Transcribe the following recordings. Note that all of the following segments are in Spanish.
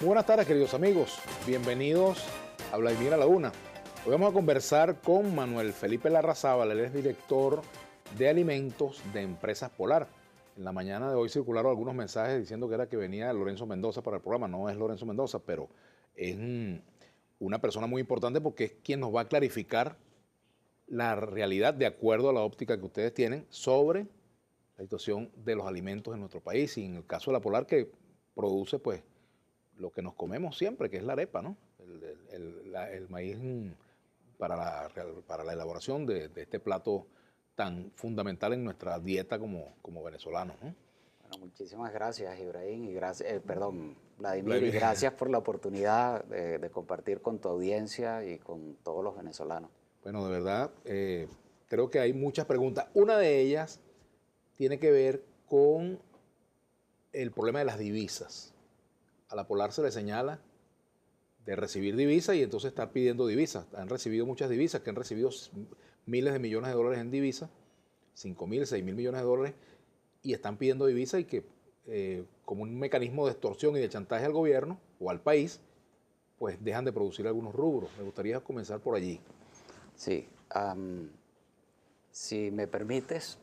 Muy buenas tardes, queridos amigos. Bienvenidos a Vladimir a la Una. Hoy vamos a conversar con Manuel Felipe Larrazábal. Él es director de alimentos de Empresas Polar. En la mañana de hoy circularon algunos mensajes diciendo que era que venía Lorenzo Mendoza para el programa. No es Lorenzo Mendoza, pero es una persona muy importante porque es quien nos va a clarificar la realidad de acuerdo a la óptica que ustedes tienen sobre la situación de los alimentos en nuestro país y en el caso de la Polar que produce pues lo que nos comemos siempre, que es la arepa, ¿no? El maíz para la elaboración de este plato tan fundamental en nuestra dieta como venezolanos, ¿no? Bueno, muchísimas gracias, Ibrahim, y gracias, Vladimir, y gracias por la oportunidad de compartir con tu audiencia y con todos los venezolanos. Bueno, de verdad, creo que hay muchas preguntas. Una de ellas tiene que ver con el problema de las divisas. A la Polar se le señala de recibir divisas y entonces estar pidiendo divisas. Han recibido muchas divisas, que han recibido miles de millones de dólares en divisas, 5.000, 6.000 millones de dólares, y están pidiendo divisas y que como un mecanismo de extorsión y de chantaje al gobierno o al país, pues dejan de producir algunos rubros. Me gustaría comenzar por allí. Sí, si me permites,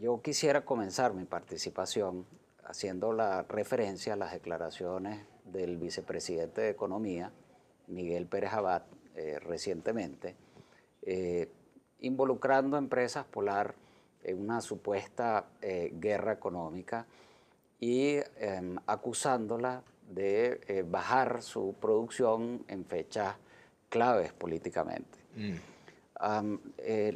yo quisiera comenzar mi participación haciendo la referencia a las declaraciones del vicepresidente de Economía, Miguel Pérez Abad, recientemente, involucrando a Empresas Polar en una supuesta guerra económica y acusándola de bajar su producción en fechas claves políticamente.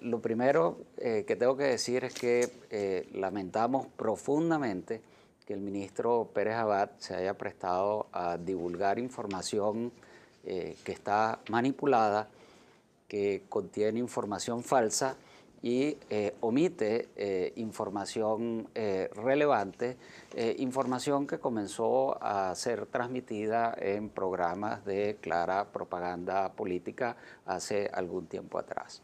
Lo primero que tengo que decir es que lamentamos profundamente que el ministro Pérez Abad se haya prestado a divulgar información que está manipulada, que contiene información falsa y omite información relevante, información que comenzó a ser transmitida en programas de clara propaganda política hace algún tiempo atrás.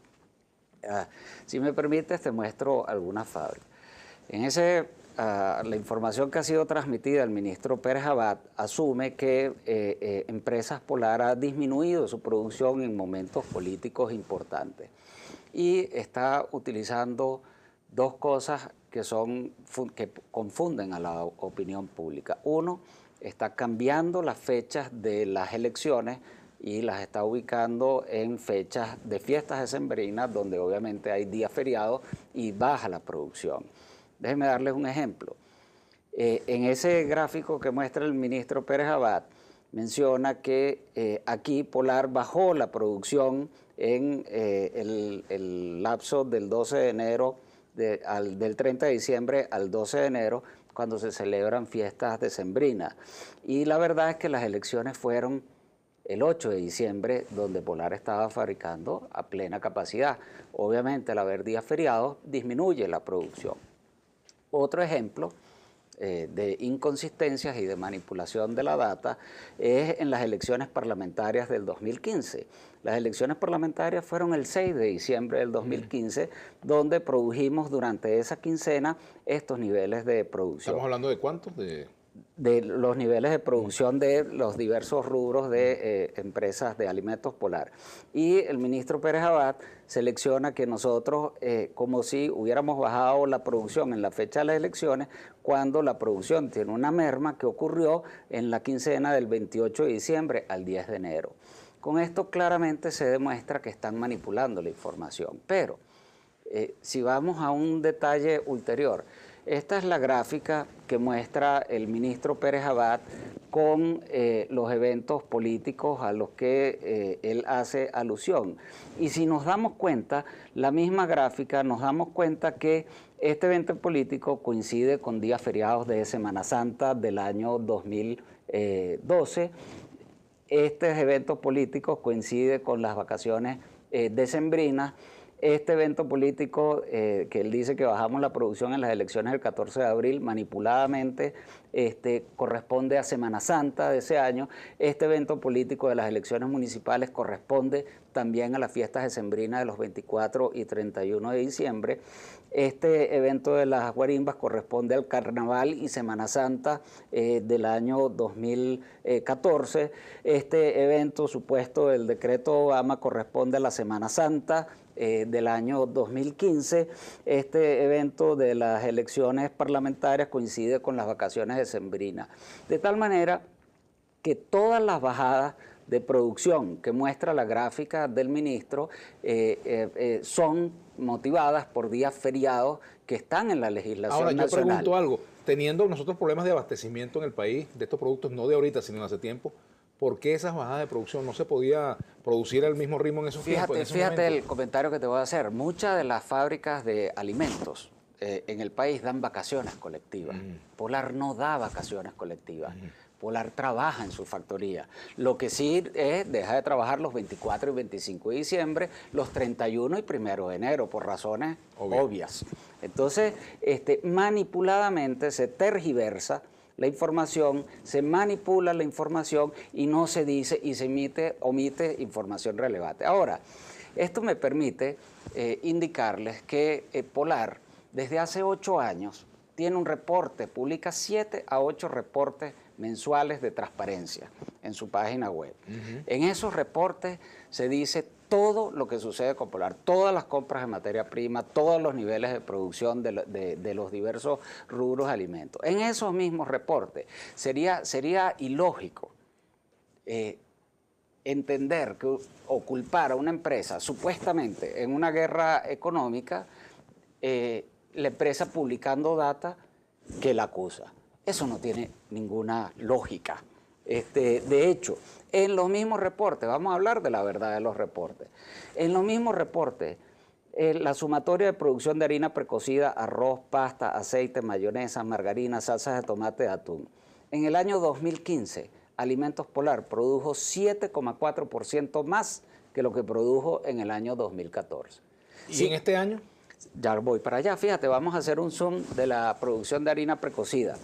Si me permites, te muestro algunas fábricas. La información que ha sido transmitida, el ministro Pérez Abad asume que Empresas Polar ha disminuido su producción en momentos políticos importantes y está utilizando dos cosas que confunden a la opinión pública. Uno, está cambiando las fechas de las elecciones y las está ubicando en fechas de fiestas decembrinas, donde obviamente hay días feriados y baja la producción. Déjenme darles un ejemplo. En ese gráfico que muestra el ministro Pérez Abad, menciona que aquí Polar bajó la producción en el lapso del 12 de enero, del 30 de diciembre al 12 de enero, cuando se celebran fiestas decembrinas. Y la verdad es que las elecciones fueron el 8 de diciembre, donde Polar estaba fabricando a plena capacidad. Obviamente, al haber días feriados, disminuye la producción. Otro ejemplo de inconsistencias y de manipulación de la data es en las elecciones parlamentarias del 2015. Las elecciones parlamentarias fueron el 6 de diciembre del 2015, donde produjimos durante esa quincena estos niveles de producción. ¿Estamos hablando de cuántos? De los niveles de producción de los diversos rubros de empresas de alimentos Polar. Y el ministro Pérez Abad selecciona que nosotros, como si hubiéramos bajado la producción en la fecha de las elecciones, cuando la producción tiene una merma que ocurrió en la quincena del 28 de diciembre al 10 de enero. Con esto claramente se demuestra que están manipulando la información. Pero si vamos a un detalle ulterior, esta es la gráfica que muestra el ministro Pérez Abad con los eventos políticos a los que él hace alusión. Y si nos damos cuenta, la misma gráfica, nos damos cuenta que este evento político coincide con días feriados de Semana Santa del año 2012. Estos eventos políticos coinciden con las vacaciones decembrinas Este evento político que él dice que bajamos la producción en las elecciones del 14 de abril manipuladamente, corresponde a Semana Santa de ese año. Este evento político de las elecciones municipales corresponde también a las fiestas decembrinas de los 24 y 31 de diciembre. Este evento de las guarimbas corresponde al Carnaval y Semana Santa del año 2014. Este evento supuesto del decreto Obama corresponde a la Semana Santa del año 2015. Este evento de las elecciones parlamentarias coincide con las vacaciones decembrinas. De tal manera que todas las bajadas de producción que muestra la gráfica del ministro son motivadas por días feriados que están en la legislación nacional. Ahora, yo pregunto algo. Teniendo nosotros problemas de abastecimiento en el país de estos productos, no de ahorita, sino de hace tiempo, ¿por qué esas bajadas de producción no se podía producir al mismo ritmo en esos tiempos? Fíjate el comentario que te voy a hacer. Muchas de las fábricas de alimentos en el país dan vacaciones colectivas. Polar no da vacaciones colectivas. Polar trabaja en su factoría. Lo que sí es, deja de trabajar los 24 y 25 de diciembre, los 31 y 1 de enero, por razones obvias. Entonces, manipuladamente se tergiversa la información, se manipula la información y no se dice y se omite información relevante. Ahora, esto me permite indicarles que Polar, desde hace 8 años, tiene un reporte, publica 7 a 8 reportes mensuales de transparencia en su página web. En esos reportes se dice todo lo que sucede con Polar, todas las compras de materia prima, todos los niveles de producción de los diversos rubros de alimentos. En esos mismos reportes sería ilógico entender o culpar a una empresa supuestamente en una guerra económica, la empresa publicando data que la acusa. Eso no tiene ninguna lógica. De hecho, en los mismos reportes, vamos a hablar de la verdad de los reportes, en los mismos reportes, la sumatoria de producción de harina precocida, arroz, pasta, aceite, mayonesa, margarina, salsas de tomate, de atún. En el año 2015, Alimentos Polar produjo 7,4% más que lo que produjo en el año 2014. ¿Y en este año? Ya voy para allá. Fíjate, vamos a hacer un zoom de la producción de harina precocida.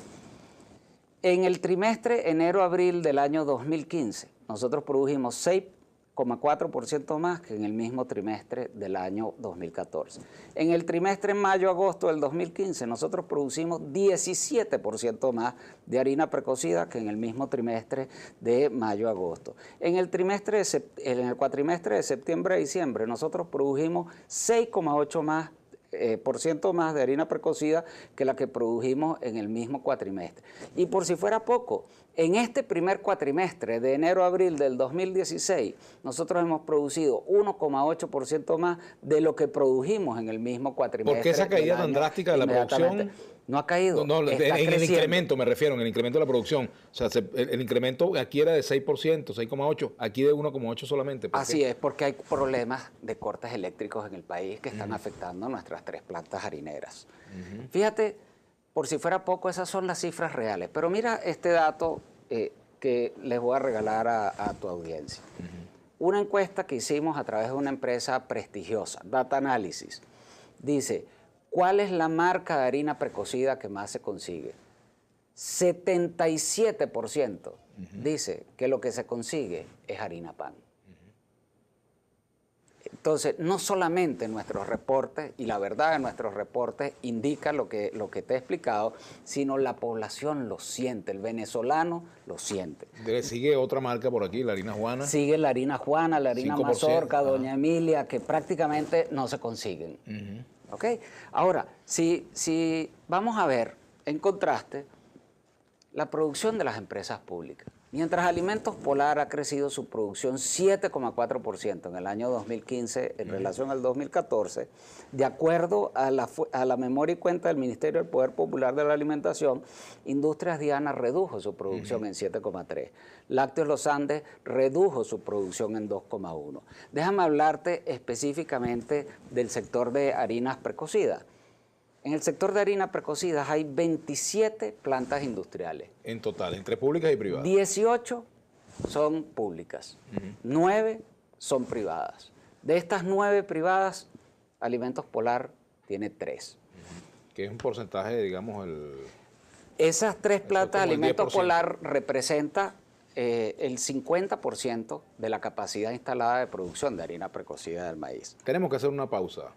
En el trimestre enero-abril del año 2015, nosotros produjimos 6,4% más que en el mismo trimestre del año 2014. En el trimestre mayo-agosto del 2015, nosotros producimos 17% más de harina precocida que en el mismo trimestre de mayo-agosto. En el cuatrimestre de septiembre a diciembre, nosotros produjimos 6,8% más de harina precocida que la que produjimos en el mismo cuatrimestre. Y por si fuera poco, en este primer cuatrimestre de enero a abril del 2016, nosotros hemos producido 1,8% más de lo que produjimos en el mismo cuatrimestre. ¿Por qué esa caída tan drástica de la producción? No ha caído. No, en el incremento me refiero, en el incremento de la producción. O sea, el incremento aquí era de 6%, 6,8%, aquí de 1,8% solamente. Así es, porque hay problemas de cortes eléctricos en el país que están afectando nuestras 3 plantas harineras. Fíjate, por si fuera poco, esas son las cifras reales. Pero mira este dato que les voy a regalar a tu audiencia. Una encuesta que hicimos a través de una empresa prestigiosa, Data Analysis, dice: ¿cuál es la marca de harina precocida que más se consigue? 77% dice que lo que se consigue es harina pan. Entonces, no solamente nuestros reportes, y la verdad de nuestros reportes indica lo que te he explicado, sino la población lo siente, el venezolano lo siente. Sigue otra marca por aquí, la harina Juana. Sigue la harina Juana, la harina Mazorca, Doña Emilia, que prácticamente no se consiguen. ¿Ok? Ahora, si vamos a ver, en contraste, la producción de las empresas públicas. Mientras Alimentos Polar ha crecido su producción 7,4% en el año 2015 en relación al 2014, de acuerdo a la memoria y cuenta del Ministerio del Poder Popular de la Alimentación, Industrias Diana redujo su producción en 7,3%. Lácteos Los Andes redujo su producción en 2,1%. Déjame hablarte específicamente del sector de harinas precocidas. En el sector de harinas precocidas hay 27 plantas industriales. En total, entre públicas y privadas. 18 son públicas, 9 son privadas. De estas 9 privadas, Alimentos Polar tiene 3. Que es un porcentaje, digamos, Esas 3 plantas de Alimentos 10%. Polar representa el 50% de la capacidad instalada de producción de harina precocida del maíz. Tenemos que hacer una pausa.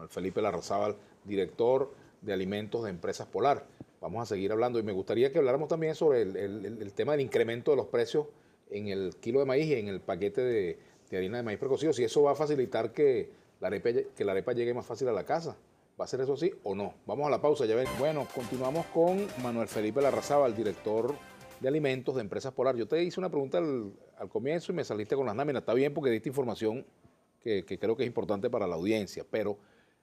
Felipe Larrazábal, director de alimentos de Empresas Polar. Vamos a seguir hablando y me gustaría que habláramos también sobre el tema del incremento de los precios en el kilo de maíz y en el paquete de harina de maíz precocido. Si eso va a facilitar que la arepa llegue más fácil a la casa. ¿Va a ser eso así o no? Vamos a la pausa, ya ven. Bueno, continuamos con Manuel Felipe Larrazábal, director de alimentos de Empresas Polar. Yo te hice una pregunta al comienzo y me saliste con las láminas. Está bien porque diste información que creo que es importante para la audiencia, pero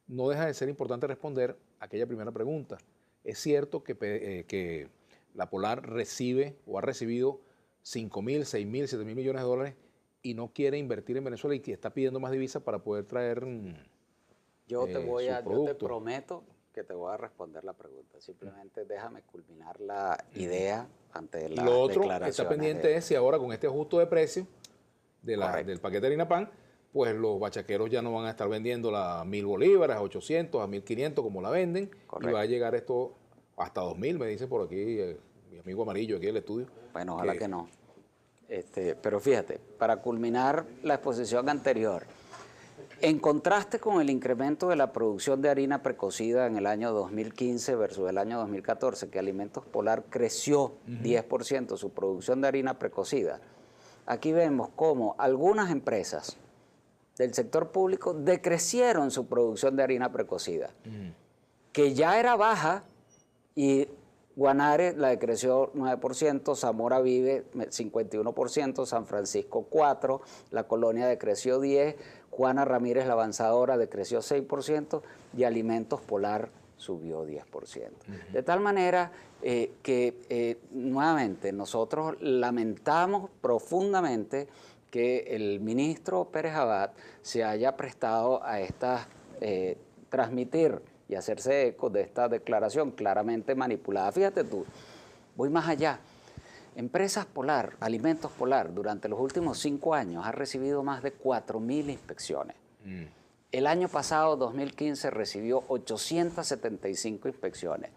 no deja de ser importante responder aquella primera pregunta. ¿Es cierto que la Polar recibe o ha recibido 5.000, 6.000, 7.000 millones de dólares y no quiere invertir en Venezuela y que está pidiendo más divisas para poder traer yo te prometo que te voy a responder la pregunta. Simplemente déjame culminar la idea ante la Lo otro declaración. que está pendiente es si ahora con este ajuste de precio del paquete de harina pan, pues los bachaqueros ya no van a estar vendiéndola a 1.000 bolívares, a 800, a 1.500 como la venden. Correcto. Y va a llegar esto hasta 2.000, me dice por aquí mi amigo Amarillo aquí en el estudio. Bueno, ojalá que no. Pero fíjate, para culminar la exposición anterior, en contraste con el incremento de la producción de harina precocida en el año 2015 versus el año 2014, que Alimentos Polar creció 10% su producción de harina precocida, aquí vemos cómo algunas empresas del sector público decrecieron su producción de harina precocida, que ya era baja, y Guanare la decreció 9%, Zamora Vive 51%, San Francisco 4%, La Colonia decreció 10%, Juana Ramírez la Avanzadora decreció 6% y Alimentos Polar subió 10%. De tal manera que nuevamente nosotros lamentamos profundamente que el ministro Pérez Abad se haya prestado a transmitir y hacerse eco de esta declaración claramente manipulada. Fíjate tú, voy más allá. Empresas Polar, Alimentos Polar, durante los últimos 5 años ha recibido más de 4.000 inspecciones. El año pasado, 2015, recibió 875 inspecciones.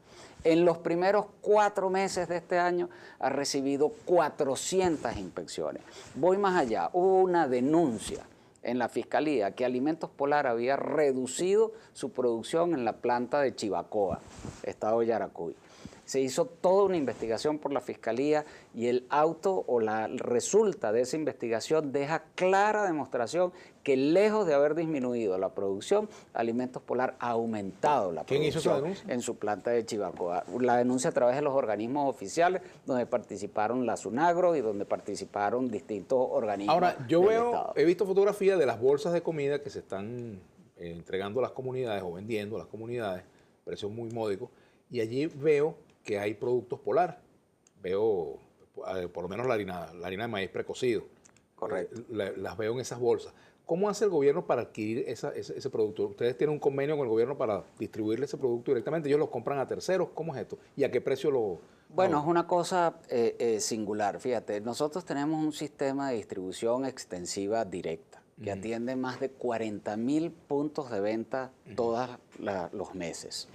En los primeros 4 meses de este año ha recibido 400 inspecciones. Voy más allá, hubo una denuncia en la Fiscalía que Alimentos Polar había reducido su producción en la planta de Chivacoa, estado de Yaracuy. Se hizo toda una investigación por la Fiscalía y el auto o la resulta de esa investigación deja clara demostración que lejos de haber disminuido la producción, Alimentos Polar ha aumentado la producción. ¿Quién hizo esa denuncia? En su planta de Chivacoa. La denuncia a través de los organismos oficiales donde participaron la SUNAGRO y donde participaron distintos organismos. Ahora, he visto fotografías de las bolsas de comida que se están entregando a las comunidades o vendiendo a las comunidades, precios muy módicos, y allí veo que hay productos Polar. Veo por lo menos la harina de maíz precocido. Correcto. Las veo en esas bolsas. ¿Cómo hace el gobierno para adquirir ese producto? ¿Ustedes tienen un convenio con el gobierno para distribuirle ese producto directamente? ¿Ellos los compran a terceros? ¿Cómo es esto? ¿Y a qué precio lo...? Bueno, es una cosa singular. Fíjate, nosotros tenemos un sistema de distribución extensiva directa que atiende más de 40.000 puntos de venta todos los meses.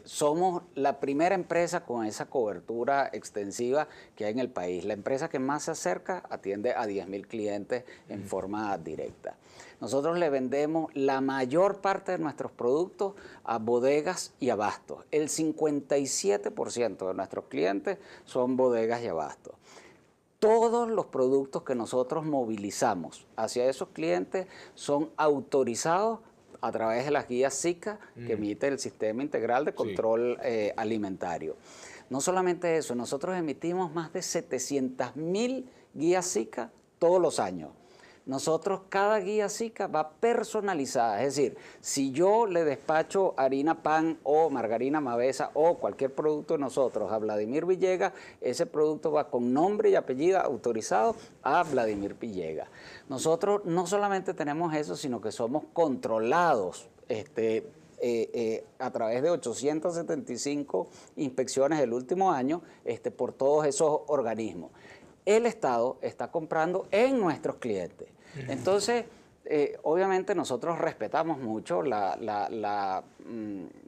Somos la primera empresa con esa cobertura extensiva que hay en el país. La empresa que más se acerca atiende a 10.000 clientes en forma directa. Nosotros le vendemos la mayor parte de nuestros productos a bodegas y abastos. El 57% de nuestros clientes son bodegas y abastos. Todos los productos que nosotros movilizamos hacia esos clientes son autorizados a través de las guías SICA que emite el Sistema Integral de Control Alimentario. No solamente eso, nosotros emitimos más de 700.000 guías SICA todos los años. Nosotros, cada guía SICA va personalizada, es decir, si yo le despacho harina pan o margarina Mavesa o cualquier producto de nosotros a Vladimir Villegas, ese producto va con nombre y apellido autorizado a Vladimir Villegas. Nosotros no solamente tenemos eso, sino que somos controlados a través de 875 inspecciones del último año por todos esos organismos. El Estado está comprando en nuestros clientes. Entonces, obviamente nosotros respetamos mucho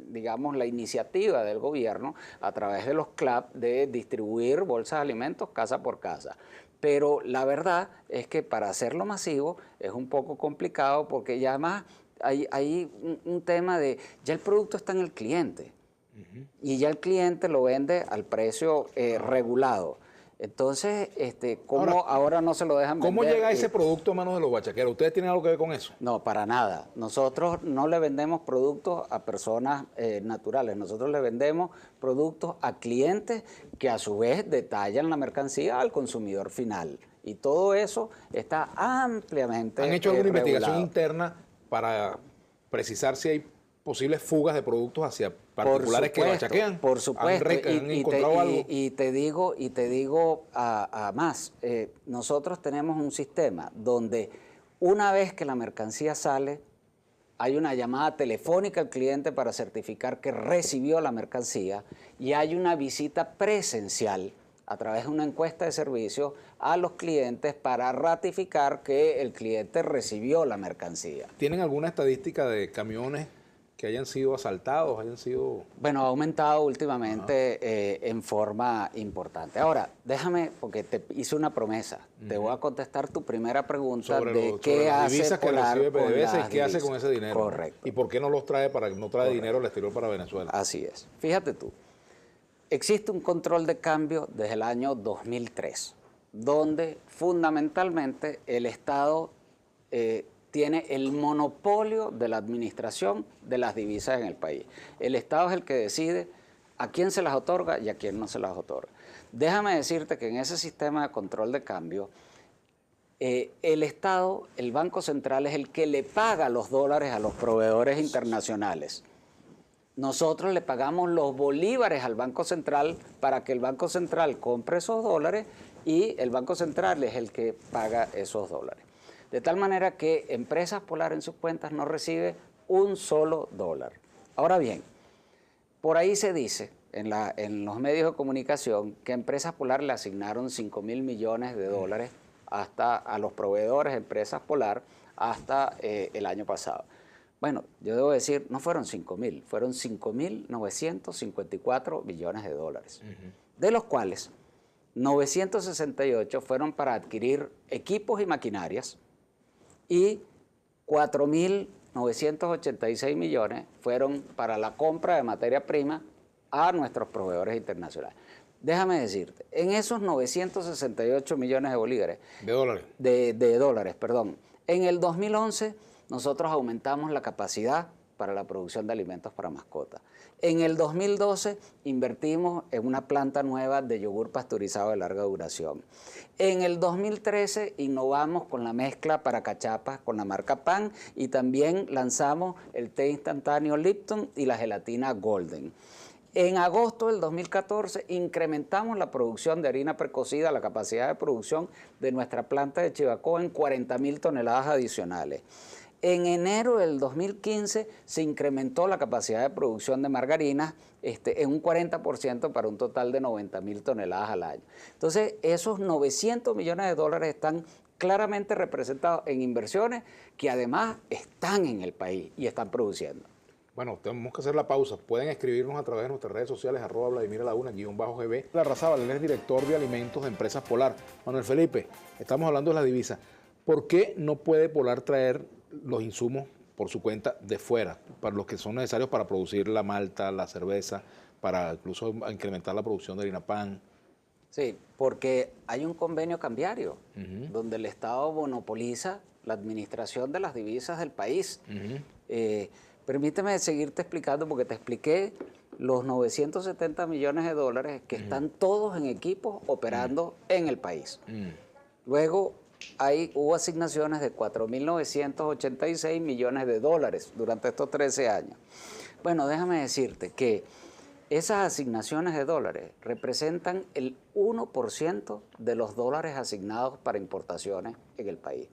digamos, la iniciativa del gobierno a través de los CLAP de distribuir bolsas de alimentos casa por casa. Pero la verdad es que para hacerlo masivo es un poco complicado porque ya además hay un tema de, ya el producto está en el cliente y ya el cliente lo vende al precio regulado. Entonces, ¿cómo ahora no se lo dejan vender? ¿Cómo llega ese producto a manos de los bachaqueros? ¿Ustedes tienen algo que ver con eso? No, para nada. Nosotros no le vendemos productos a personas naturales. Nosotros le vendemos productos a clientes que a su vez detallan la mercancía al consumidor final. Y todo eso está ampliamente ¿Han hecho alguna investigación regulado interna para precisar si hay posibles fugas de productos hacia particulares que bachaquean? Por supuesto. ¿Han encontrado algo? Y te digo a más, nosotros tenemos un sistema donde una vez que la mercancía sale, hay una llamada telefónica al cliente para certificar que recibió la mercancía y hay una visita presencial a través de una encuesta de servicio a los clientes para ratificar que el cliente recibió la mercancía. ¿Tienen alguna estadística de camiones que hayan sido asaltados, hayan sido...? Bueno, ha aumentado últimamente en forma importante. Ahora, déjame, porque te hice una promesa. Te voy a contestar tu primera pregunta de qué hace Polar con PDVSA y qué hace con ese dinero. Correcto. ¿Y por qué no los trae no trae dinero al exterior para Venezuela? Así es. Fíjate tú. Existe un control de cambio desde el año 2003, donde fundamentalmente el Estado tiene el monopolio de la administración de las divisas en el país. El Estado es el que decide a quién se las otorga y a quién no se las otorga. Déjame decirte que en ese sistema de control de cambio, el Estado, el Banco Central, es el que le paga los dólares a los proveedores internacionales. Nosotros le pagamos los bolívares al Banco Central para que el Banco Central compre esos dólares y el Banco Central es el que paga esos dólares. De tal manera que Empresas Polar en sus cuentas no recibe un solo dólar. Ahora bien, por ahí se dice en los medios de comunicación que Empresas Polar le asignaron 5.000 millones de dólares a los proveedores de Empresas Polar hasta el año pasado. Bueno, yo debo decir, no fueron 5.000, fueron 5.954 millones de dólares, de los cuales 968 fueron para adquirir equipos y maquinarias y 4.986 millones fueron para la compra de materia prima a nuestros proveedores internacionales. Déjame decirte, en esos 968 millones de bolívares... De dólares. De dólares, perdón. En el 2011 nosotros aumentamos la capacidad para la producción de alimentos para mascotas. En el 2012 invertimos en una planta nueva de yogur pasteurizado de larga duración. En el 2013 innovamos con la mezcla para cachapas con la marca Pan y también lanzamos el té instantáneo Lipton y la gelatina Golden. En agosto del 2014 incrementamos la producción de harina precocida, la capacidad de producción de nuestra planta de Chivacoa en 40.000 toneladas adicionales. En enero del 2015 se incrementó la capacidad de producción de margarinas en un 40% para un total de 90.000 toneladas al año. Entonces, esos 900 millones de dólares están claramente representados en inversiones que además están en el país y están produciendo. Bueno, tenemos que hacer la pausa. Pueden escribirnos a través de nuestras redes sociales, @VladimirAlauna_GB. La Razábal, él es director de alimentos de Empresas Polar. Manuel Felipe, estamos hablando de la divisa. ¿Por qué no puede Polar traer los insumos por su cuenta de fuera, para los que son necesarios para producir la malta, la cerveza, para incluso incrementar la producción de harina pan? Sí, porque hay un convenio cambiario donde el Estado monopoliza la administración de las divisas del país. Permíteme seguirte explicando porque te expliqué los 970 millones de dólares que están todos en equipos operando en el país. Luego hubo asignaciones de 4.986 millones de dólares durante estos 13 años. Bueno, déjame decirte que esas asignaciones de dólares representan el 1% de los dólares asignados para importaciones en el país.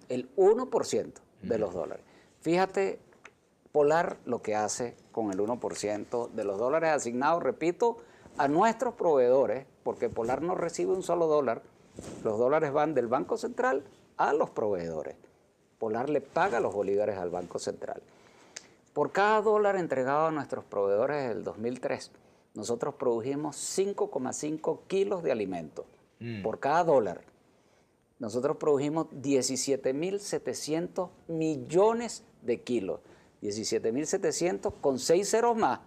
El 1% de los dólares. Fíjate, Polar lo que hace con el 1% de los dólares asignados, repito, a nuestros proveedores, porque Polar no recibe un solo dólar. Los dólares van del Banco Central a los proveedores. Polar le paga los bolívares al Banco Central. Por cada dólar entregado a nuestros proveedores del 2003, nosotros produjimos 5,5 kilos de alimento. Por cada dólar. Nosotros produjimos 17.700 millones de kilos. 17.700 con 6 ceros más,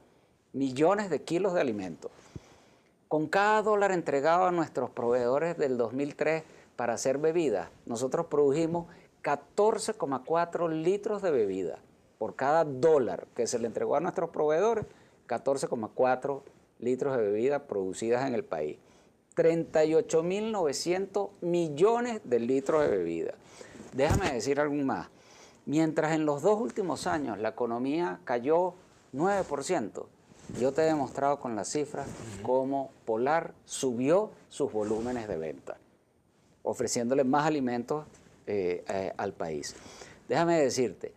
millones de kilos de alimento. Con cada dólar entregado a nuestros proveedores del 2003 para hacer bebidas, nosotros produjimos 14,4 litros de bebida. Por cada dólar que se le entregó a nuestros proveedores, 14,4 litros de bebida producidas en el país. 38.900 millones de litros de bebida. Déjame decir algo más. Mientras en los 2 últimos años la economía cayó 9%, yo te he demostrado con las cifras cómo Polar subió sus volúmenes de venta, ofreciéndole más alimentos al país. Déjame decirte,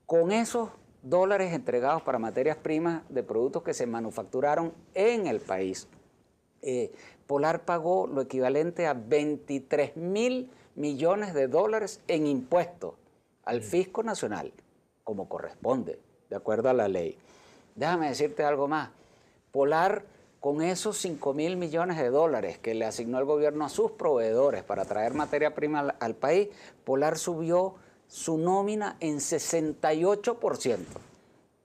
con esos dólares entregados para materias primas de productos que se manufacturaron en el país, Polar pagó lo equivalente a 23.000 millones de dólares en impuestos al fisco nacional, como corresponde, de acuerdo a la ley. Déjame decirte algo más. Polar, con esos 5.000 millones de dólares que le asignó el gobierno a sus proveedores para traer materia prima al país, Polar subió su nómina en 68%.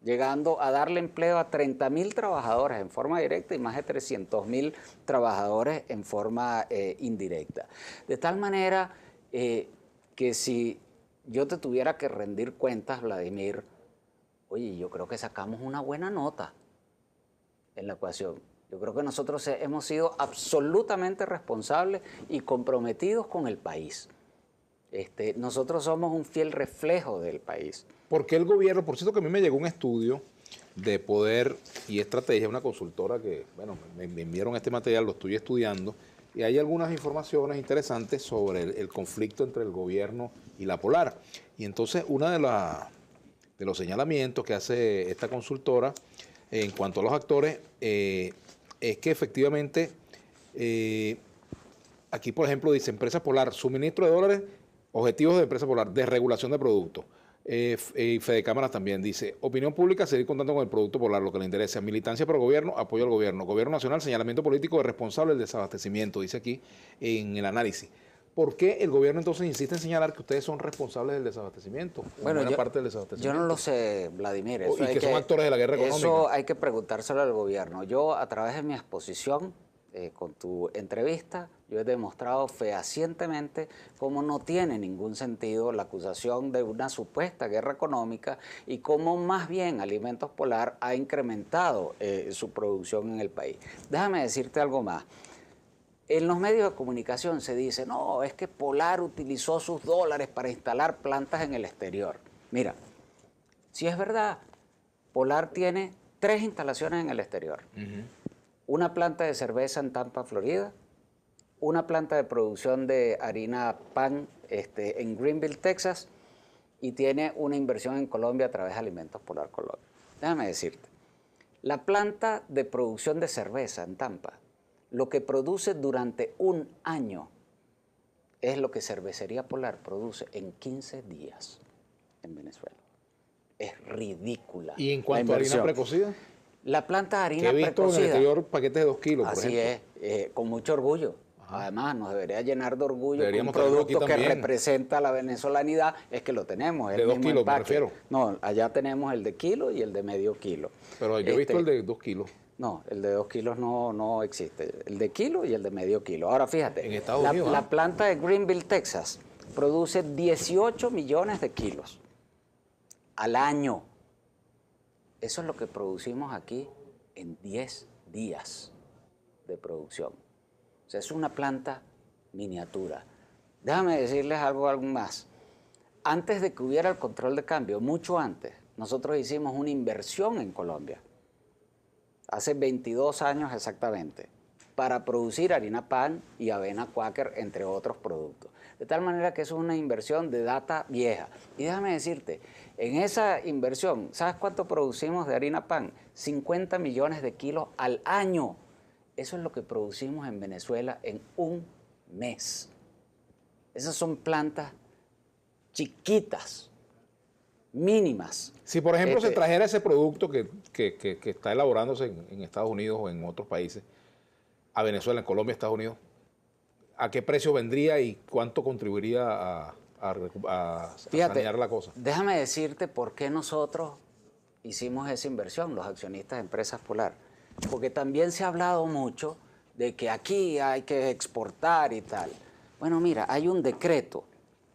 Llegando a darle empleo a 30.000 trabajadores en forma directa y más de 300.000 trabajadores en forma indirecta. De tal manera que si yo te tuviera que rendir cuentas, Vladimir, oye, yo creo que sacamos una buena nota en la ecuación. Yo creo que nosotros hemos sido absolutamente responsables y comprometidos con el país. Nosotros somos un fiel reflejo del país. ¿Por qué el gobierno? Por cierto que a mí me llegó un estudio de Poder y Estrategia, una consultora que, bueno, me enviaron este material, lo estoy estudiando, y hay algunas informaciones interesantes sobre el conflicto entre el gobierno y la Polar. Y entonces uno de los señalamientos que hace esta consultora en cuanto a los actores es que efectivamente aquí, por ejemplo, dice Empresa Polar, suministro de dólares, objetivos de Empresa Polar, desregulación de productos. Fede Cámaras también dice, opinión pública, seguir contando con el producto polar, lo que le interesa, militancia pro gobierno, apoyo al gobierno, gobierno nacional, señalamiento político de responsable del desabastecimiento, dice aquí en el análisis. ¿Por qué el gobierno entonces insiste en señalar que ustedes son responsables del desabastecimiento? Bueno, buena parte del desabastecimiento. Yo no lo sé, Vladimir. Y que son actores de la guerra económica. Eso hay que preguntárselo al gobierno. Yo, a través de mi exposición, con tu entrevista, yo he demostrado fehacientemente cómo no tiene ningún sentido la acusación de una supuesta guerra económica y cómo más bien Alimentos Polar ha incrementado su producción en el país. Déjame decirte algo más. En los medios de comunicación se dice, no, es que Polar utilizó sus dólares para instalar plantas en el exterior. Mira, si es verdad, Polar tiene 3 instalaciones en el exterior. Una planta de cerveza en Tampa, Florida, una planta de producción de harina pan en Greenville, Texas, y tiene una inversión en Colombia a través de Alimentos Polar Colombia. Déjame decirte, la planta de producción de cerveza en Tampa, lo que produce durante un año es lo que Cervecería Polar produce en 15 días en Venezuela. Es ridícula. ¿Y en cuanto a harina precocida? La planta de harina precocida. He visto en el exterior paquetes de 2 kilos, por ejemplo. Así es, con mucho orgullo. Ajá. Además, nos debería llenar de orgullo que un producto que representa la venezolanidad es que lo tenemos. De 2 kilos, me refiero. No, allá tenemos el de kilo y el de medio kilo. Pero yo he visto el de 2 kilos. No, el de 2 kilos no existe. El de kilo y el de medio kilo. Ahora fíjate, en Estados Unidos, la planta de Greenville, Texas, produce 18 millones de kilos al año. Eso es lo que producimos aquí en 10 días de producción. O sea, es una planta miniatura. Déjame decirles algo más. Antes de que hubiera el control de cambio, mucho antes, nosotros hicimos una inversión en Colombia, hace 22 años exactamente, para producir harina pan y avena Quaker, entre otros productos. De tal manera que eso es una inversión de data vieja. Y déjame decirte, en esa inversión, ¿sabes cuánto producimos de harina pan? 50 millones de kilos al año. Eso es lo que producimos en Venezuela en un mes. Esas son plantas chiquitas, mínimas. Si, por ejemplo, se trajera ese producto que está elaborándose en Estados Unidos o en otros países, a Venezuela, en Colombia, Estados Unidos, ¿a qué precio vendría y cuánto contribuiría a sanear la cosa? Déjame decirte por qué nosotros hicimos esa inversión, los accionistas de Empresas Polar. Porque también se ha hablado mucho de que aquí hay que exportar y tal. Bueno, mira, hay un decreto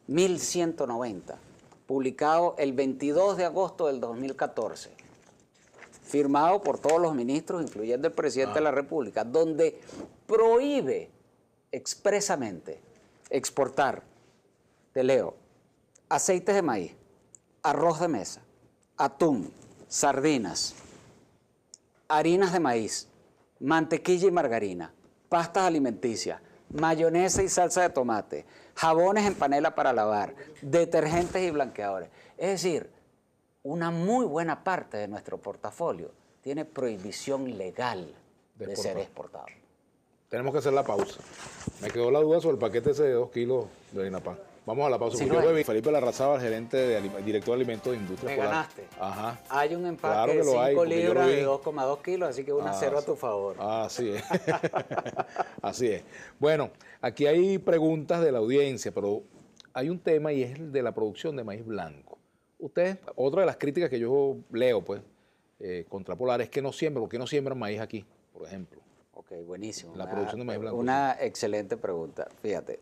1190, publicado el 22 de agosto del 2014, firmado por todos los ministros, incluyendo el presidente de la República, donde prohíbe expresamente exportar, te leo, aceites de maíz, arroz de mesa, atún, sardinas, harinas de maíz, mantequilla y margarina, pastas alimenticias, mayonesa y salsa de tomate, jabones en panela para lavar, detergentes y blanqueadores. Es decir, una muy buena parte de nuestro portafolio tiene prohibición legal de ser exportado. Tenemos que hacer la pausa. Me quedó la duda sobre el paquete ese de 2 kilos de harina pan. Vamos a la pausa. Sí, Felipe Larrazábal, gerente director de alimentos de Industria Me Polar. ganaste. Ajá. Hay un empaque Claro que de lo hay, 5 porque yo lo libras vi. de 2,2 kilos, así que 1-0 a tu favor. Así es. Así es. Bueno, aquí hay preguntas de la audiencia, pero hay un tema y es el de la producción de maíz blanco. Ustedes, otra de las críticas que yo leo, pues, contra Polar es que no siembran, ¿por qué no siembran maíz aquí, por ejemplo? Ok, buenísimo. La producción de maíz blanco. Una excelente pregunta. Fíjate,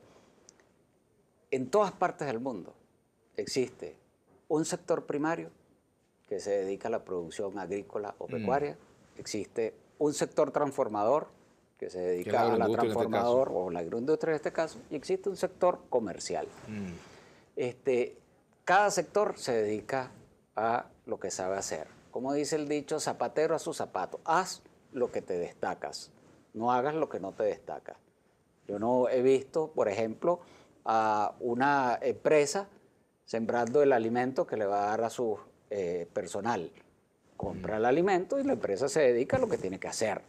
en todas partes del mundo existe un sector primario que se dedica a la producción agrícola o pecuaria, existe un sector transformador que se dedica a la transformador o la agroindustria en este caso, y existe un sector comercial. Cada sector se dedica a lo que sabe hacer. Como dice el dicho, zapatero a su zapato, haz lo que te destacas, no hagas lo que no te destacas. Yo no he visto, por ejemplo, a una empresa sembrando el alimento que le va a dar a su personal. Compra el alimento y la empresa se dedica a lo que tiene que hacer.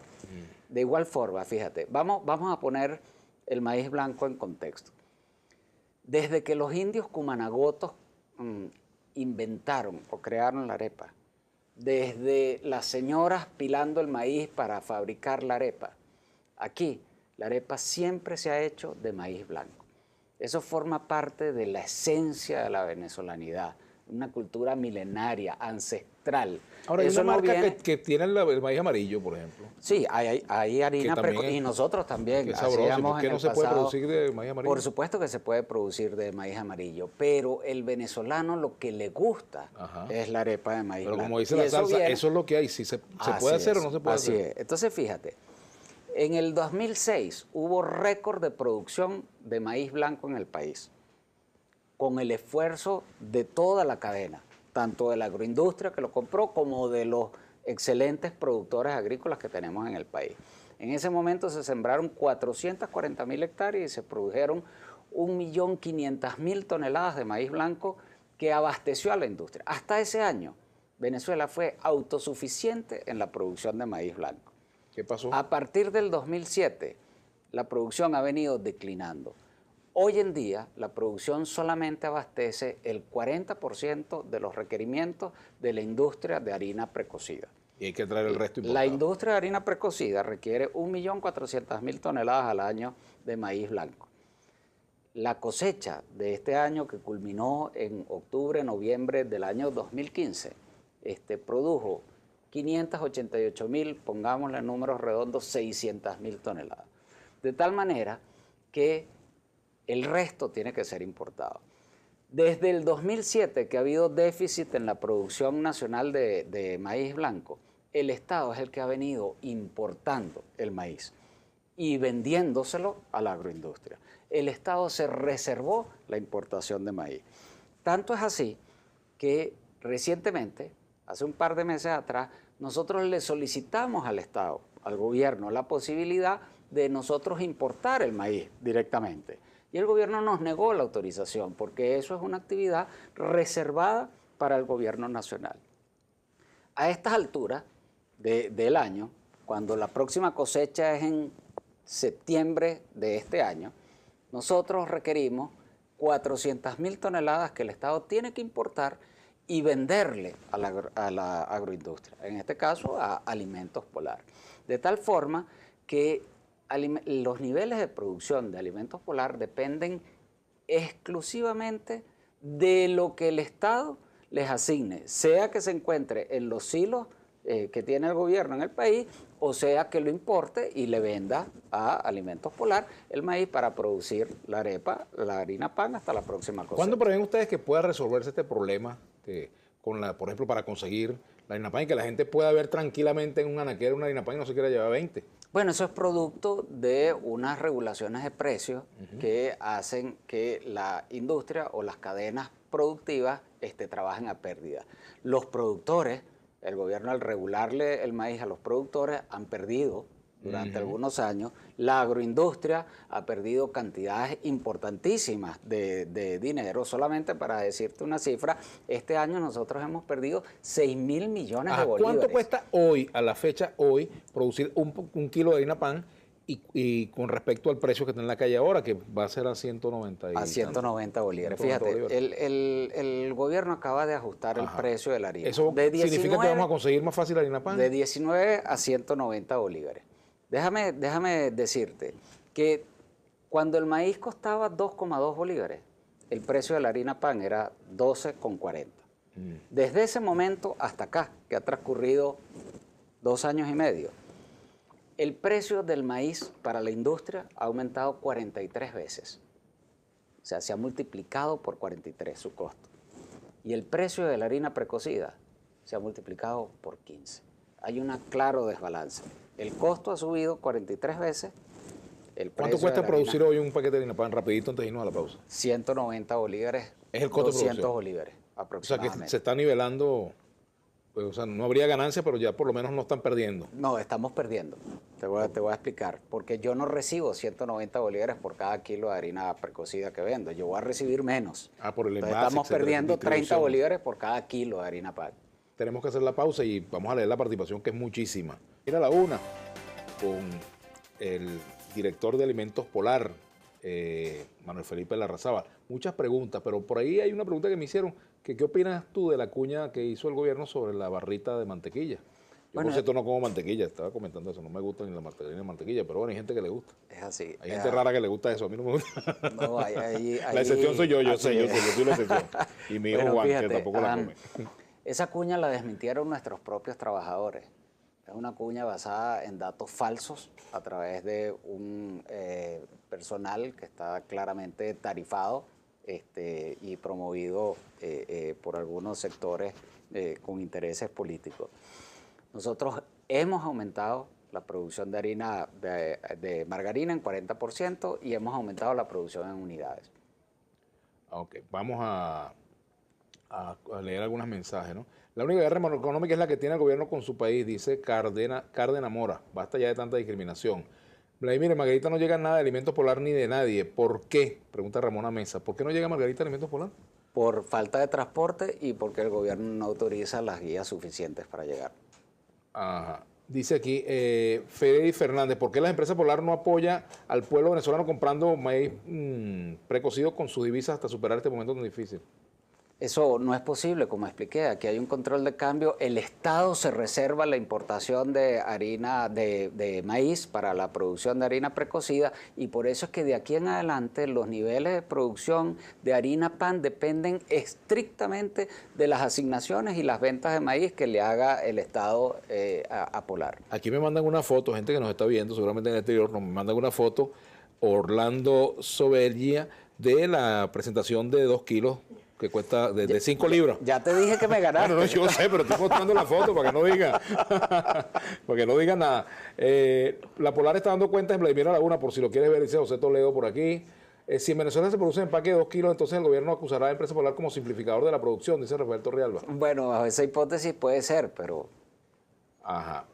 De igual forma, fíjate, vamos a poner el maíz blanco en contexto. Desde que los indios cumanagotos inventaron o crearon la arepa, desde las señoras pilando el maíz para fabricar la arepa, aquí la arepa siempre se ha hecho de maíz blanco. Eso forma parte de la esencia de la venezolanidad, una cultura milenaria, ancestral. Ahora, hay una marca que tiene el maíz amarillo, por ejemplo. Sí, hay harina y nosotros también. Qué sabroso. ¿Por qué no se puede producir de maíz amarillo? Por supuesto que se puede producir de maíz amarillo, pero el venezolano lo que le gusta es la arepa de maíz blanco. Pero como dice la salsa, eso es lo que hay. Si se puede hacer o no se puede hacer. Así es. Entonces, fíjate, en el 2006 hubo récord de producción de maíz blanco en el país, con el esfuerzo de toda la cadena, tanto de la agroindustria que lo compró como de los excelentes productores agrícolas que tenemos en el país. En ese momento se sembraron 440.000 hectáreas y se produjeron 1.500.000 toneladas de maíz blanco que abasteció a la industria. Hasta ese año, Venezuela fue autosuficiente en la producción de maíz blanco. ¿Qué pasó? A partir del 2007, la producción ha venido declinando. Hoy en día, la producción solamente abastece el 40% de los requerimientos de la industria de harina precocida. Y hay que traer el resto importado. La industria de harina precocida requiere 1.400.000 toneladas al año de maíz blanco. La cosecha de este año, que culminó en octubre, noviembre del año 2015, produjo 588.000, pongámosle en números redondos, 600.000 toneladas. De tal manera que el resto tiene que ser importado. Desde el 2007, que ha habido déficit en la producción nacional de maíz blanco, el Estado es el que ha venido importando el maíz y vendiéndoselo a la agroindustria. El Estado se reservó la importación de maíz. Tanto es así que recientemente, hace un par de meses atrás, nosotros le solicitamos al Estado, al gobierno, la posibilidad de nosotros importar el maíz directamente. Y el gobierno nos negó la autorización porque eso es una actividad reservada para el gobierno nacional. A estas alturas del año, cuando la próxima cosecha es en septiembre de este año, nosotros requerimos 400.000 toneladas que el Estado tiene que importar y venderle a la agroindustria, en este caso a Alimentos Polar. De tal forma que los niveles de producción de Alimentos Polar dependen exclusivamente de lo que el Estado les asigne, sea que se encuentre en los silos que tiene el gobierno en el país, o sea que lo importe y le venda a Alimentos Polar el maíz para producir la arepa, la harina pan hasta la próxima cosecha. ¿Cuándo prevén ustedes que pueda resolverse este problema por ejemplo, para conseguir la harina pan y que la gente pueda ver tranquilamente en un anaquel una harina pan y no se quiera llevar 20? Bueno, eso es producto de unas regulaciones de precios que hacen que la industria o las cadenas productivas trabajen a pérdida. Los productores, el gobierno al regularle el maíz a los productores han perdido durante algunos años. La agroindustria ha perdido cantidades importantísimas de dinero. Solamente para decirte una cifra, este año nosotros hemos perdido 6.000 millones de bolívares. ¿Cuánto cuesta hoy, a la fecha hoy, producir un kilo de harina pan y con respecto al precio que está en la calle ahora, que va a ser a 190 a 190 bolívares. 190 Fíjate, bolívares. el gobierno acaba de ajustar el precio de la harina. ¿Eso significa que vamos a conseguir más fácil la harina pan? De 19 a 190 bolívares. Déjame decirte que cuando el maíz costaba 2,2 bolívares, el precio de la harina pan era 12,40. Desde ese momento hasta acá, que ha transcurrido 2 años y medio, el precio del maíz para la industria ha aumentado 43 veces. O sea, se ha multiplicado por 43 su costo. Y el precio de la harina precocida se ha multiplicado por 15. Hay un claro desbalance. El costo ha subido 43 veces. ¿Cuánto cuesta producir hoy un paquete de harina pan? Rapidito antes de irnos a la pausa. 190 bolívares. Es el costo 200 de producción. bolívares aproximadamente. O sea que se está nivelando, pues, o sea, no habría ganancia, pero ya por lo menos no están perdiendo. No, estamos perdiendo. Te voy a explicar. Porque yo no recibo 190 bolívares por cada kilo de harina precocida que vendo. Yo voy a recibir menos. Por el envase, estamos etcétera, perdiendo 30 bolívares por cada kilo de harina pan. Tenemos que hacer la pausa y vamos a leer la participación, que es muchísima. Mira la una con el director de Alimentos Polar, Manuel Felipe Larrazábal. Muchas preguntas, pero por ahí hay una pregunta que me hicieron, que ¿qué opinas tú de la cuña que hizo el gobierno sobre la barrita de mantequilla? Yo por cierto no como mantequilla, estaba comentando eso, no me gusta ni la mantequilla, pero bueno, hay gente que le gusta. Es así. Hay gente rara que le gusta eso, a mí no me gusta. No, la excepción soy yo soy la excepción. Y mi hijo Juan, fíjate, que tampoco la come. Esa cuña la desmintieron nuestros propios trabajadores. Es una cuña basada en datos falsos a través de un personal que está claramente tarifado y promovido por algunos sectores con intereses políticos. Nosotros hemos aumentado la producción de harina de margarina en 40% y hemos aumentado la producción en unidades. Ok, vamos a leer algunos mensajes, ¿no? La única guerra económica es la que tiene el gobierno con su país, dice Cárdenas Mora. Basta ya de tanta discriminación. Vladimir, Margarita no llega nada de Alimentos Polar ni de nadie. ¿Por qué? Pregunta Ramona Mesa. ¿Por qué no llega Margarita a Alimentos Polar? Por falta de transporte y porque el gobierno no autoriza las guías suficientes para llegar. Ajá. Dice aquí Freddy Fernández, ¿por qué la empresa Polar no apoya al pueblo venezolano comprando maíz precocido con sus divisas hasta superar este momento tan difícil? Eso no es posible, como expliqué. Aquí hay un control de cambio. El Estado se reserva la importación de harina de maíz para la producción de harina precocida y por eso es que de aquí en adelante los niveles de producción de harina pan dependen estrictamente de las asignaciones y las ventas de maíz que le haga el Estado a Polar. Aquí me mandan una foto, gente que nos está viendo seguramente en el exterior, nos mandan una foto, Orlando Sobelia, de la presentación de 2 kilos que cuesta de 5 libras. Ya te dije que me ganaste. No, yo sé, pero estoy mostrando la foto para que no diga, para que no diga nada. La Polar está dando cuenta en Vladimir Laguna, por si lo quieres ver, dice José Toledo por aquí. Si en Venezuela se produce empaque de 2 kilos, entonces el gobierno acusará a la empresa Polar como simplificador de la producción, dice Roberto Rialba. Bueno, bajo esa hipótesis puede ser, pero... Ajá.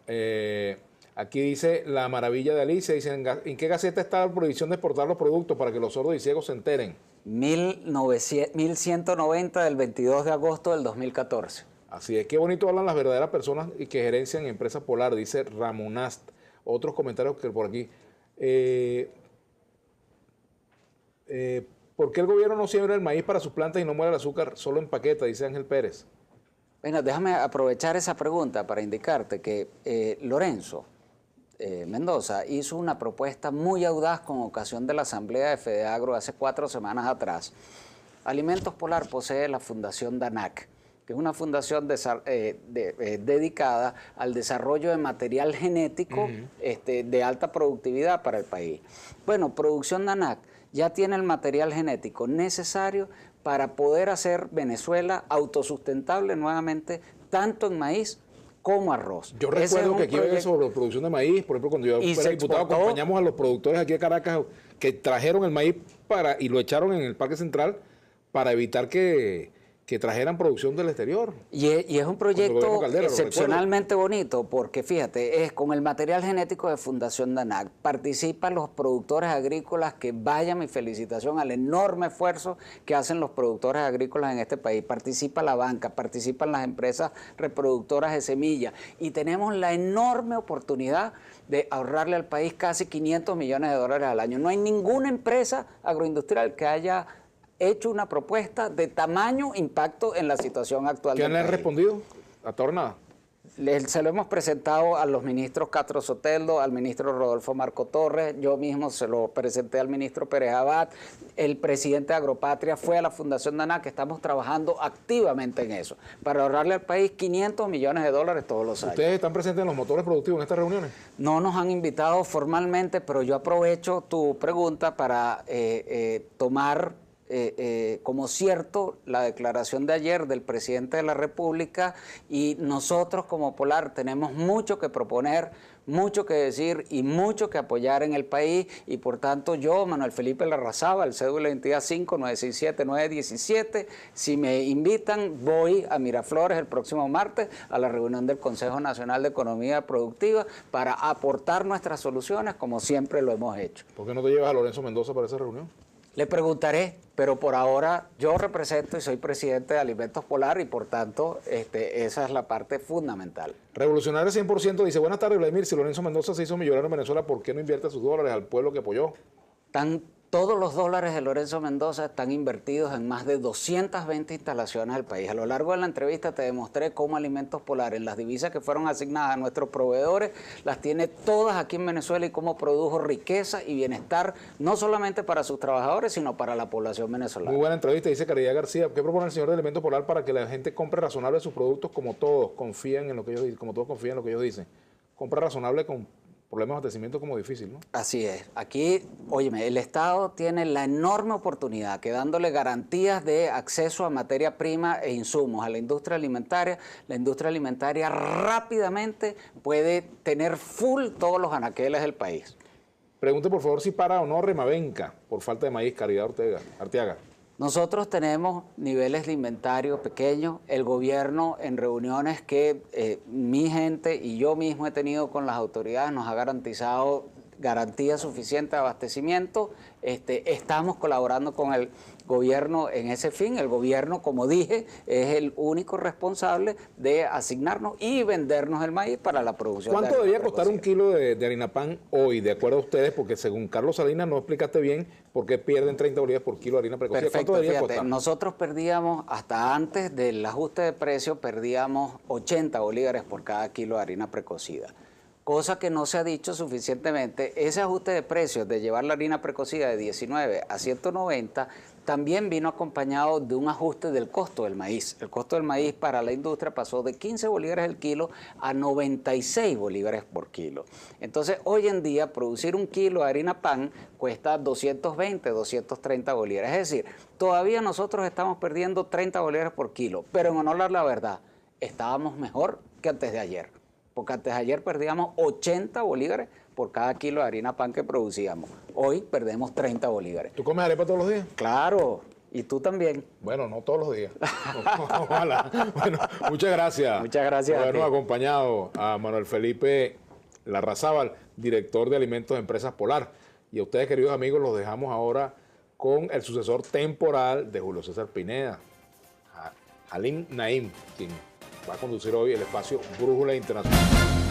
Aquí dice La Maravilla de Alicia, dice, ¿en qué gaceta está la prohibición de exportar los productos para que los sordos y ciegos se enteren? 1190 del 22 de agosto del 2014. Así es, qué bonito hablan las verdaderas personas y que gerencian Empresa Polar, dice Ramonast. Otros comentarios que por aquí. ¿Por qué el gobierno no siembra el maíz para sus plantas y no muere el azúcar solo en paqueta? Dice Ángel Pérez. Bueno, déjame aprovechar esa pregunta para indicarte que Lorenzo Mendoza hizo una propuesta muy audaz con ocasión de la asamblea de FEDEAGRO hace 4 semanas atrás. Alimentos Polar posee la Fundación DANAC, que es una fundación dedicada al desarrollo de material genético de alta productividad para el país. Bueno, Producción DANAC ya tiene el material genético necesario para poder hacer Venezuela autosustentable nuevamente, tanto en maíz como arroz. Yo recuerdo que aquí había sobre la producción de maíz, por ejemplo, cuando yo era diputado, acompañamos a los productores aquí de Caracas que trajeron el maíz y lo echaron en el Parque Central para evitar que trajeran producción del exterior. Y es un proyecto excepcionalmente bonito porque, fíjate, es con el material genético de Fundación DANAC. Participan los productores agrícolas, que vaya mi felicitación al enorme esfuerzo que hacen los productores agrícolas en este país. Participa la banca, participan las empresas reproductoras de semillas y tenemos la enorme oportunidad de ahorrarle al país casi 500 millones de dólares al año. No hay ninguna empresa agroindustrial que haya hecho una propuesta de tamaño impacto en la situación actual. ¿Qué le han respondido? Hasta ahora nada. Se lo hemos presentado a los ministros Castro Soteldo, al ministro Rodolfo Marco Torres, yo mismo se lo presenté al ministro Pérez Abad, el presidente de Agropatria fue a la Fundación DANAC, que estamos trabajando activamente en eso, para ahorrarle al país 500 millones de dólares todos los años. ¿Ustedes están presentes en los motores productivos en estas reuniones? No nos han invitado formalmente, pero yo aprovecho tu pregunta para tomar como cierto la declaración de ayer del presidente de la República, y nosotros como Polar tenemos mucho que proponer, mucho que decir y mucho que apoyar en el país, y por tanto yo, Manuel Felipe Larrazábal, cédula de identidad 5967917, si me invitan voy a Miraflores el próximo martes a la reunión del Consejo Nacional de Economía Productiva para aportar nuestras soluciones como siempre lo hemos hecho. ¿Por qué no te llevas a Lorenzo Mendoza para esa reunión? Le preguntaré, pero por ahora yo represento y soy presidente de Alimentos Polar y por tanto esa es la parte fundamental. Revolucionario 100% dice, buenas tardes Vladimir, si Lorenzo Mendoza se hizo millonario en Venezuela, ¿por qué no invierte sus dólares al pueblo que apoyó? Todos los dólares de Lorenzo Mendoza están invertidos en más de 220 instalaciones del país. A lo largo de la entrevista te demostré cómo Alimentos Polar, en las divisas que fueron asignadas a nuestros proveedores, las tiene todas aquí en Venezuela, y cómo produjo riqueza y bienestar, no solamente para sus trabajadores, sino para la población venezolana. Muy buena entrevista, dice Caridad García. ¿Qué propone el señor de Alimentos Polar para que la gente compre razonable sus productos como todos confían en lo que ellos dicen, como todos confían en lo que ellos dicen? Compra razonable con problemas de abastecimiento como difícil, ¿no? Así es. Aquí, óyeme, el Estado tiene la enorme oportunidad que, dándole garantías de acceso a materia prima e insumos a la industria alimentaria rápidamente puede tener full todos los anaqueles del país. Pregunte por favor si para o no Remavenca por falta de maíz, Caridad Arteaga. Nosotros tenemos niveles de inventario pequeños. El gobierno, en reuniones que mi gente y yo mismo he tenido con las autoridades, nos ha garantizado garantía suficiente de abastecimiento. Estamos colaborando con el gobierno en ese fin. El gobierno, como dije, es el único responsable de asignarnos y vendernos el maíz para la producción. ¿Cuánto debería costar un kilo de harina pan hoy, de acuerdo a ustedes? Porque según Carlos Salinas no explicaste bien por qué pierden 30 bolívares por kilo de harina precocida. Perfecto, ¿Cuánto debería fíjate, costar? nosotros perdíamos, hasta antes del ajuste de precio, perdíamos 80 bolívares por cada kilo de harina precocida. Cosa que no se ha dicho suficientemente. Ese ajuste de precios de llevar la harina precocida de 19 a 190 también vino acompañado de un ajuste del costo del maíz. El costo del maíz para la industria pasó de 15 bolívares el kilo a 96 bolívares por kilo. Entonces, hoy en día, producir un kilo de harina pan cuesta 220, 230 bolívares. Es decir, todavía nosotros estamos perdiendo 30 bolívares por kilo, pero en honor a la verdad, estábamos mejor que antes de ayer. Porque antes de ayer perdíamos 80 bolívares por cada kilo de harina pan que producíamos. Hoy perdemos 30 bolívares. ¿Tú comes arepa todos los días? Claro, y tú también. Bueno, no todos los días. Ojalá. Bueno, muchas gracias. Muchas gracias. Por habernos acompañado a Manuel Felipe Larrazábal, director de Alimentos de Empresas Polar. Y a ustedes, queridos amigos, los dejamos ahora con el sucesor temporal de Julio César Pineda, Halim Naim, quien va a conducir hoy el espacio Brújula Internacional.